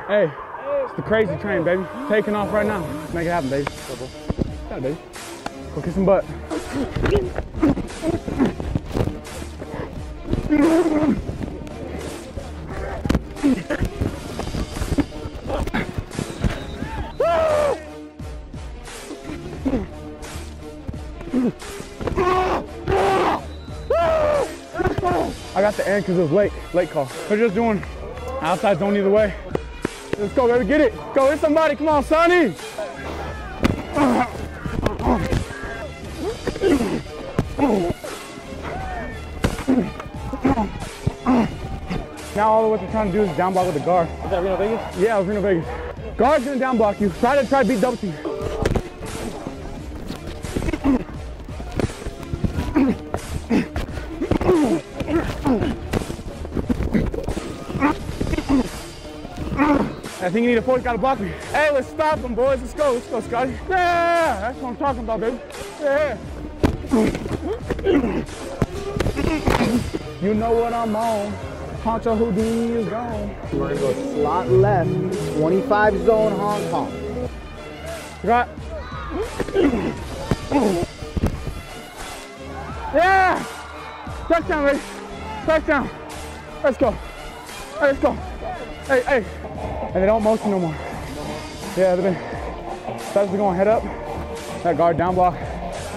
Hey, it's the crazy train, baby. Taking off right now. Let's make it happen, baby. Yeah, baby. Go kick some butt. I got the end because it was late call. We're just doing outside zone either way. Let's go, baby, get it. Go, hit somebody, come on, Sonny. Now all what they're trying to do is down block with the guard. Is that Reno Vegas? Yeah, it was Reno Vegas. Guard's gonna down block you. Try to beat double team. I think you need a force, gotta block me. Hey, let's stop them, boys. Let's go, Scotty. Yeah, that's what I'm talking about, baby. Yeah. You know what I'm on. Honcho Houdini is gone. We're gonna go slot left, 25 zone Hong Kong. Got. Yeah! Touchdown, baby. Touchdown. Let's go. Hey, let's go. Hey, hey. And they don't motion no more. Yeah, they've been. Starts going head up. That guard down block.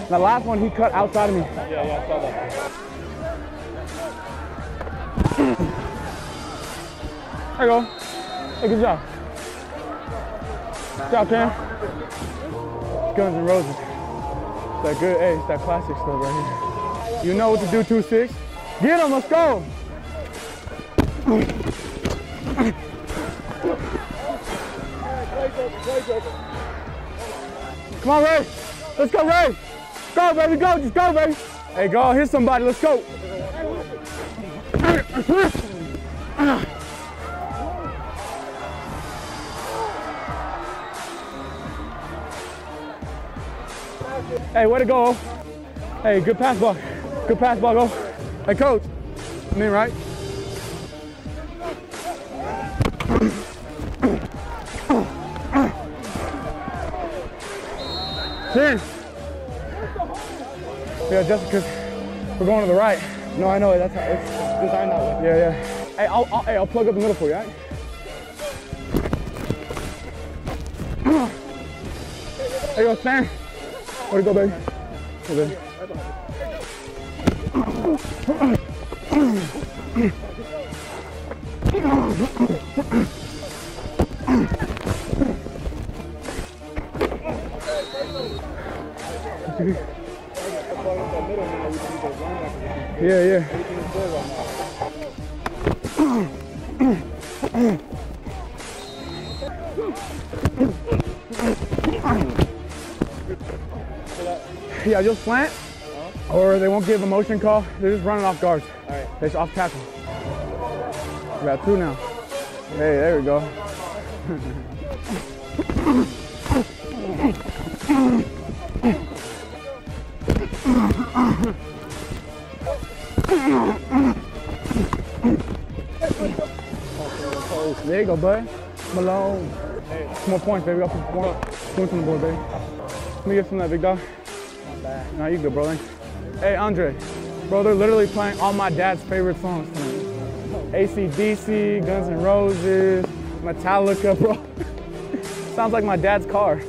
That last one, he cut outside of me. Yeah, I saw that. There you go. Hey, good job. Good job, Cam. Guns and Roses. It's that good, hey, it's that classic stuff right here. You know what to do, 2-6. Get him, let's go. Come on, Ray. Let's go, Ray. Go, baby, go. Just go, baby. Hey, go, hit somebody. Let's go. Hey, way to go. Hey, good pass block. Good pass block, go. Hey, coach. I mean, right? Ten. Yeah, just because we're going to the right. No, I know. That's how it's designed that way. Yeah, yeah. Hey, I'll plug up the middle for you, all right? There you go, Stan. Where'd it go, baby? Go, baby. Yeah, yeah. Yeah, just slant, or they won't give a motion call. They're just running off guards. All right. They're just off tackle. We got two now. Hey, there we go. There you go, bud. Malone. Hey. Some more points, baby. Up points on the board, baby. Let me get some of that, big dog. Not bad. Nah, you good, bro. Hey, Andre. Bro, they're literally playing all my dad's favorite songs tonight. AC/DC, Guns N' Roses, Metallica, bro. Sounds like my dad's car.